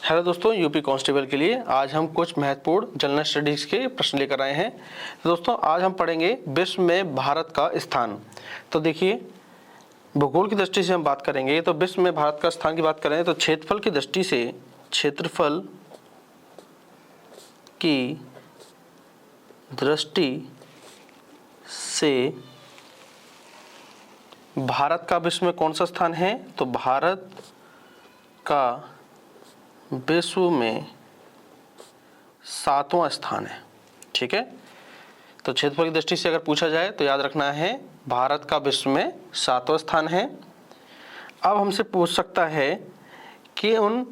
Hello दोस्तों, UP constable के लिए आज हम कुछ महत्वपूर्ण जनरल स्टडीज के प्रश्न लेकर आए हैं। तो दोस्तों आज हम पढ़ेंगे विश्व में भारत का स्थान। तो देखिए, भूगोल की दृष्टि से हम बात करेंगे तो विश्व में भारत का स्थान की बात करें तो क्षेत्रफल की दृष्टि से भारत का विश्व में कौन सा स्थान है? तो भारत का विश्व में 7वां स्थान है। ठीक है, तो क्षेत्रफल की दृष्टि से अगर पूछा जाए तो याद रखना है भारत का विश्व में 7वां स्थान है। अब हमसे पूछ सकता है कि उन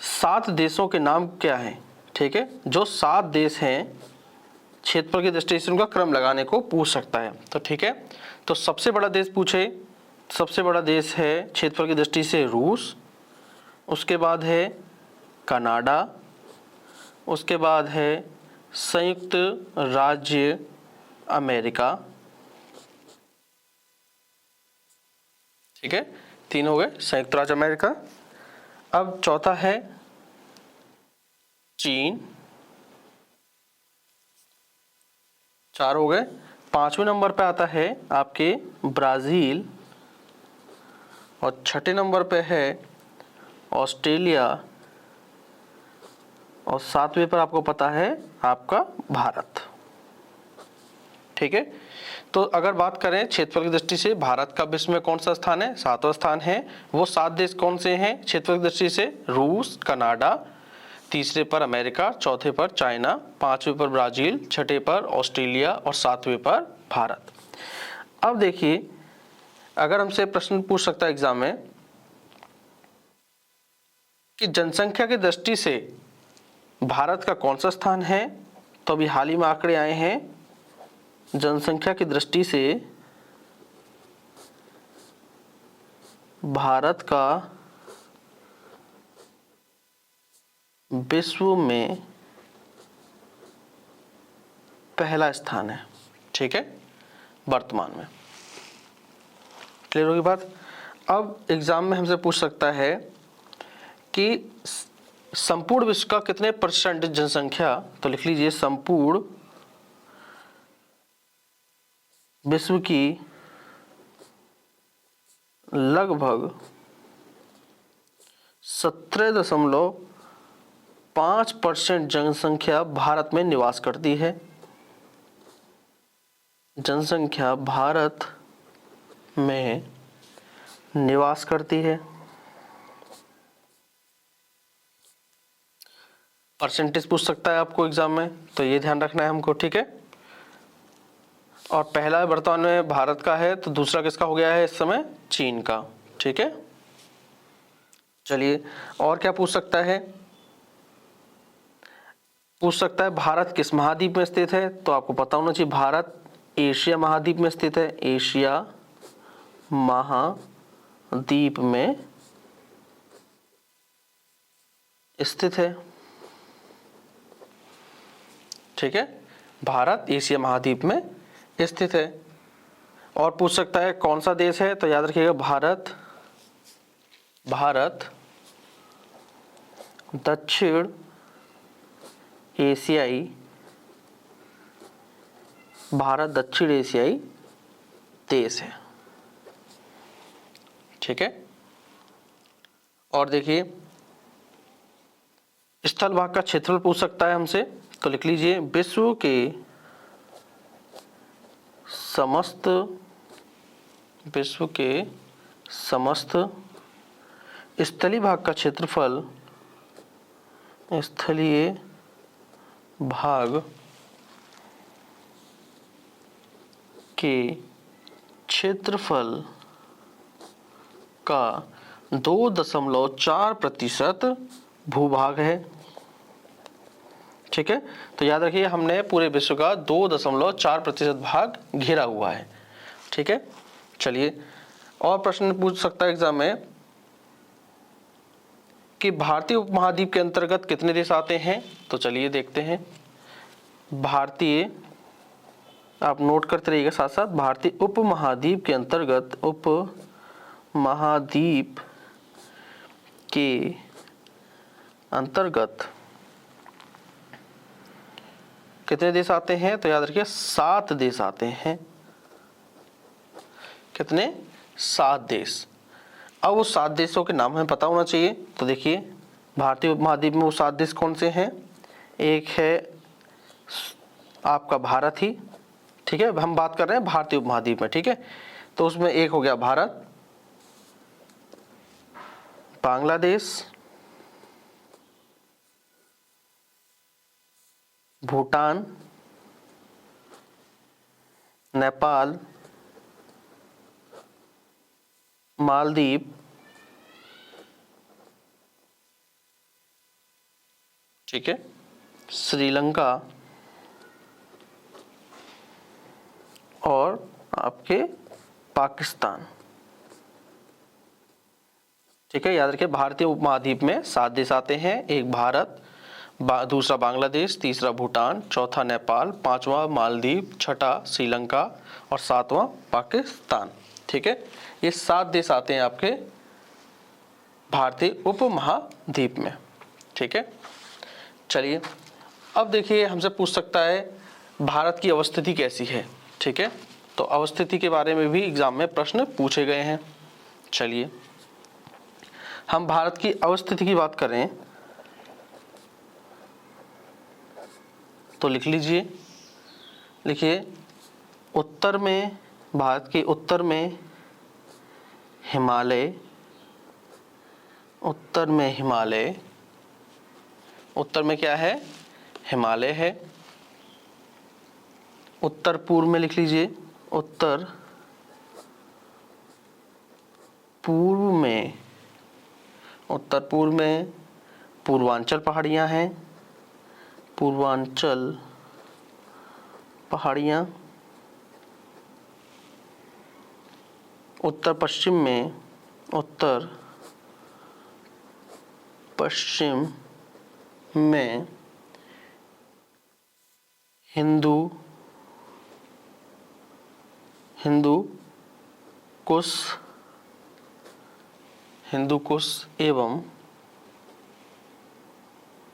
7 देशों के नाम क्या हैं। ठीक है, जो 7 देश हैं क्षेत्रफल की दृष्टि से उनका क्रम लगाने को पूछ सकता है। तो ठीक है, तो सबसे बड़ा देश पूछे, सबसे बड़ा देश है क्षेत्रफल की दृष्टि से रूस, उसके बाद है कनाडा, उसके बाद है संयुक्त राज्य अमेरिका। ठीक है, 3 हो गए संयुक्त राज्य अमेरिका। अब चौथा है चीन, 4 हो गए। 5वें नंबर पे आता है आपके ब्राज़ील और 6ठे नंबर पे है ऑस्ट्रेलिया और 7वें पर आपको पता है आपका भारत। ठीक है, तो अगर बात करें क्षेत्रफल की दृष्टि से भारत का विश्व में कौन सा स्थान है? 7वां स्थान है। वो 7 देश कौन से हैं क्षेत्रफल की दृष्टि से? रूस, कनाडा, तीसरे पर अमेरिका, चौथे पर चाइना, 5वें पर ब्राज़ील, 6ठे पर ऑस्ट्रेलिया और 7वें पर भारत। अब देखिए, अगर हमसे प्रश्न पूछ सकता है एग्जाम में कि जनसंख्या की दृष्टि से भारत का कौन सा स्थान है, तो अभी हाल ही में आंकड़े आए हैं जनसंख्या की दृष्टि से भारत का विश्व में पहला स्थान है। ठीक है, वर्तमान में। क्लियर होगी बात? अब एग्जाम में हमसे पूछ सकता है कि संपूर्ण विश्व का कितने % जनसंख्या, तो लिख लीजिए संपूर्ण विश्व की लगभग 17.5% जनसंख्या भारत में निवास करती है। जनसंख्या भारत में निवास करती है। परसेंटेज पूछ सकता है आपको एग्जाम में, तो ये ध्यान रखना है हमको। ठीक है, और पहला वर्तमान में भारत का है, तो दूसरा किसका हो गया है इस समय? चीन का। ठीक है, चलिए और क्या पूछ सकता है? पूछ सकता है भारत किस महाद्वीप में स्थित है, तो आपको पता होना चाहिए भारत एशिया महाद्वीप में स्थित है। एशिया महाद्वीप में स्थित है। ठीक है, भारत एशिया महाद्वीप में स्थित है। और पूछ सकता है कौन सा देश है, तो याद रखिएगा भारत दक्षिण एशियाई देश है। ठीक है, और देखिए स्थल भाग का क्षेत्रफल पूछ सकता है हमसे, तो लिख लीजिए विश्व के समस्त स्थलीय भाग का क्षेत्रफल, स्थलीय भाग के क्षेत्रफल का 2.4% भूभाग है। ठीक है, तो याद रखिए हमने पूरे विश्व का 2.4% भाग घेरा हुआ है। ठीक है, चलिए और प्रश्न पूछ सकता है एग्जाम में कि भारतीय उपमहाद्वीप के अंतर्गत कितने देश आते हैं, तो चलिए देखते हैं। भारतीय, आप नोट करते रहिएगा साथ साथ, भारतीय उपमहाद्वीप के अंतर्गत उपमहाद्वीप के अंतर्गत कितने देश आते हैं? तो याद रखिए 7 देश आते हैं। कितने? 7 देश। अब वो 7 देशों के नाम हमें पता होना चाहिए। तो देखिए भारतीय उपमहाद्वीप में वो 7 देश कौन से हैं? एक है आपका भारत ही, ठीक है, हम बात कर रहे हैं भारतीय उपमहाद्वीप में, ठीक है। तो उसमें एक हो गया भारत, बांग्लादेश, भूटान, नेपाल, मालदीव, ठीक है, श्रीलंका और आपके पाकिस्तान, ठीक है। याद रखिए भारतीय उपमहाद्वीप में 7 देश आते हैं। एक भारत, दूसरा बांग्लादेश, तीसरा भूटान, चौथा नेपाल, पांचवा मालदीव, छठा श्रीलंका और सातवां पाकिस्तान, ठीक है। ये 7 देश आते हैं आपके भारतीय उपमहाद्वीप में, ठीक है। चलिए अब देखिए हमसे पूछ सकता है भारत की अवस्थिति कैसी है, ठीक है। तो अवस्थिति के बारे में भी एग्जाम में प्रश्न पूछे गए हैं। चलिए हम भारत की अवस्थिति की बात करें तो लिख लीजिए, लिखिए उत्तर में, भारत के उत्तर में हिमालय, उत्तर में हिमालय, उत्तर में क्या है? हिमालय है। उत्तर पूर्व में लिख लीजिए, उत्तर पूर्व में, उत्तर पूर्व में पूर्वांचल पहाड़ियाँ हैं, पूर्वांचल पहाड़ियाँ। उत्तर पश्चिम में, उत्तर पश्चिम में हिंदू कुश एवं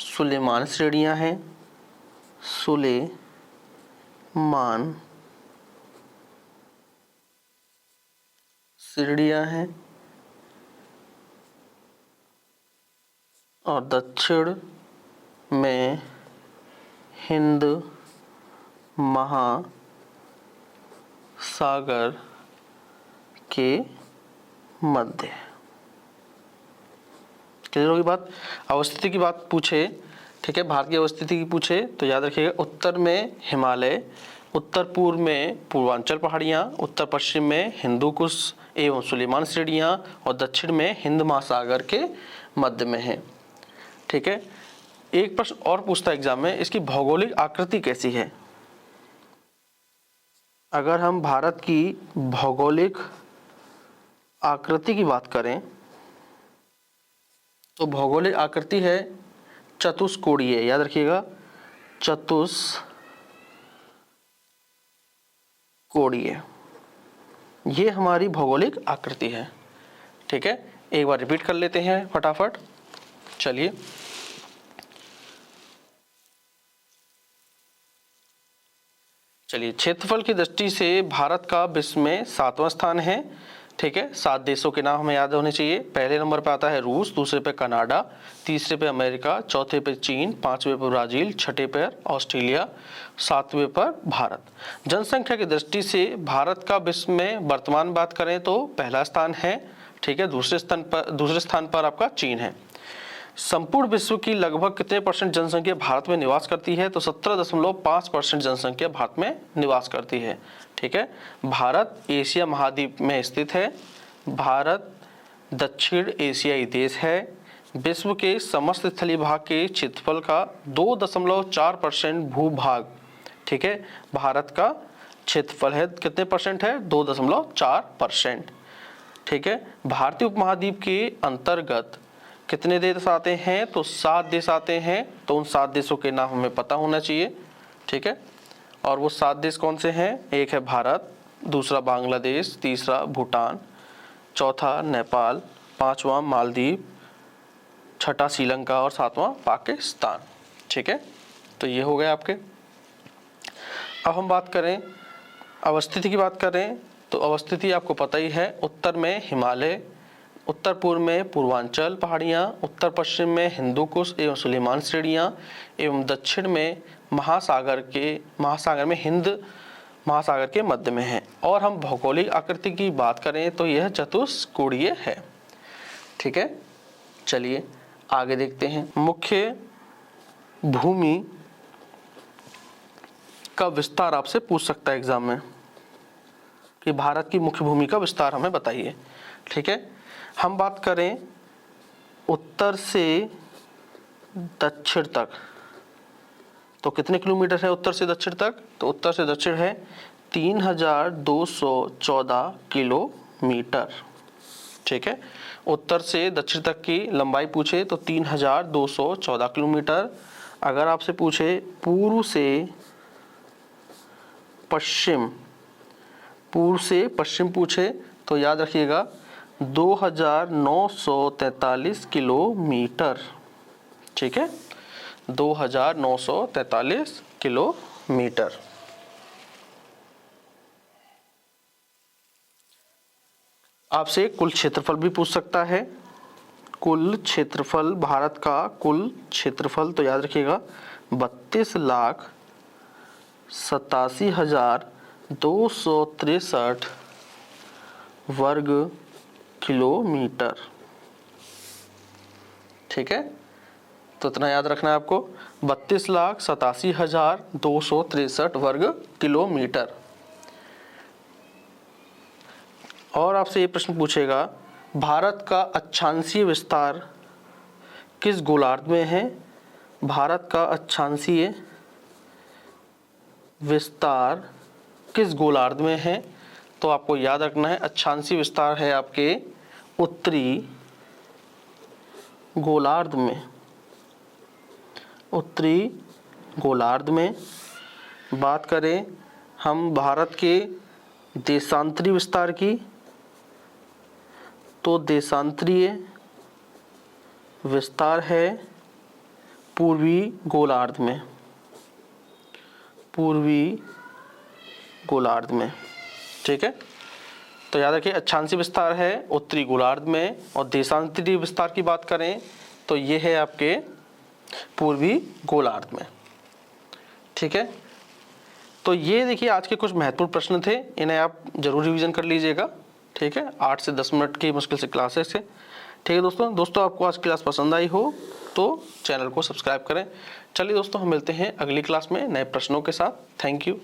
सुलेमान श्रेणियां हैं, सुलेमान श्रेणियां हैं। और दक्षिण में हिंद महासागर के मध्य। क्लियर होगी बात? अवस्थिति की बात पूछे, ठीक है, भारत की अवस्थिति की पूछे तो याद रखिएगा उत्तर में हिमालय, उत्तर पूर्व में पूर्वांचल पहाड़ियाँ, उत्तर पश्चिम में हिंदू कुश एवं सुलेमान श्रेणियाँ और दक्षिण में हिंद महासागर के मध्य में है, ठीक है। एक प्रश्न और पूछता है एग्जाम में, इसकी भौगोलिक आकृति कैसी है? अगर हम भारत की भौगोलिक आकृति की बात करें तो भौगोलिक आकृति है चतुष्कोणीय। याद रखिएगा चतुष्कोणीय, ये हमारी भौगोलिक आकृति है, ठीक है। एक बार रिपीट कर लेते हैं फटाफट। चलिए क्षेत्रफल की दृष्टि से भारत का विश्व में 7वां स्थान है, ठीक है। 7 देशों के नाम हमें याद होने चाहिए। पहले नंबर पे आता है रूस, दूसरे पे कनाडा, तीसरे पे अमेरिका, चौथे पे चीन, 5वें पे ब्राजील, छठे पर ऑस्ट्रेलिया, 7वें पर भारत। जनसंख्या की दृष्टि से भारत का विश्व में वर्तमान बात करें तो पहला स्थान है, ठीक है। दूसरे स्थान पर आपका चीन है। संपूर्ण विश्व की लगभग कितने % जनसंख्या भारत में निवास करती है? तो 17.5% जनसंख्या भारत में निवास करती है, ठीक है। भारत एशिया महाद्वीप में स्थित है। भारत दक्षिण एशियाई देश है। विश्व के समस्त स्थलीय भाग के क्षेत्रफल का 2.4% भूभाग, ठीक है, भारत का क्षेत्रफल है। कितने % है? 2.4%, ठीक है। भारतीय उपमहाद्वीप के अंतर्गत कितने देश आते हैं? तो 7 देश आते हैं। तो उन 7 देशों के नाम हमें पता होना चाहिए, ठीक है। और वो 7 देश कौन से हैं? एक है भारत, दूसरा बांग्लादेश, तीसरा भूटान, चौथा नेपाल, 5वां मालदीव, छठा श्रीलंका और सातवां पाकिस्तान। ठीक है, तो ये हो गए आपके। अब हम बात करें अवस्थिति की बात करें तो अवस्थिति आपको पता ही है, उत्तर में हिमालय, उत्तर पूर्व में पूर्वांचल पहाड़ियाँ, उत्तर पश्चिम में हिंदू कुश एवं सुलेमान श्रेणियाँ एवं दक्षिण में महासागर में हिंद महासागर के मध्य में है। और हम भौगोलिक आकृति की बात करें तो यह चतुष्कोणीय है। ठीक है, चलिए आगे देखते हैं। मुख्य भूमि का विस्तार आपसे पूछ सकता है एग्जाम में कि भारत की मुख्य भूमि का विस्तार हमें बताइए। ठीक है, हम बात करें उत्तर से दक्षिण तक तो कितने किलोमीटर है उत्तर से दक्षिण तक? तो उत्तर से दक्षिण है 3214 किलोमीटर। ठीक है, उत्तर से दक्षिण तक की लंबाई पूछे तो 3214 किलोमीटर। अगर आपसे पूछे पूर्व से पश्चिम पूछे तो याद रखिएगा 2943 किलोमीटर। ठीक है, 2943 किलोमीटर। आपसे कुल क्षेत्रफल भी पूछ सकता है। कुल क्षेत्रफल, भारत का कुल क्षेत्रफल तो याद रखिएगा 32,87,263 वर्ग किलोमीटर। ठीक है, तो इतना याद रखना है आपको, 32,87,263 वर्ग किलोमीटर। और आपसे ये प्रश्न पूछेगा भारत का अक्षांशीय विस्तार किस गोलार्ध में है? भारत का अक्षांशीय विस्तार किस गोलार्ध में है? तो आपको याद रखना है अक्षांशीय विस्तार है आपके उत्तरी गोलार्ध में। उत्तरी गोलार्ध में। बात करें हम भारत के देशांतरी विस्तार की तो देशांतरीय विस्तार है पूर्वी गोलार्ध में। पूर्वी गोलार्ध में। ठीक है, तो याद रखिए अक्षांशीय विस्तार है उत्तरी गोलार्ध में और देशांतरीय विस्तार की बात करें तो ये है आपके पूर्वी गोलार्ध में। ठीक है, तो ये देखिए आज के कुछ महत्वपूर्ण प्रश्न थे, इन्हें आप जरूर रिवीजन कर लीजिएगा। ठीक है, 8 से 10 मिनट की मुश्किल से क्लासेस है। ठीक है दोस्तों आपको आज क्लास पसंद आई हो तो चैनल को सब्सक्राइब करें। चलिए दोस्तों, हम मिलते हैं अगली क्लास में नए प्रश्नों के साथ। Thank you.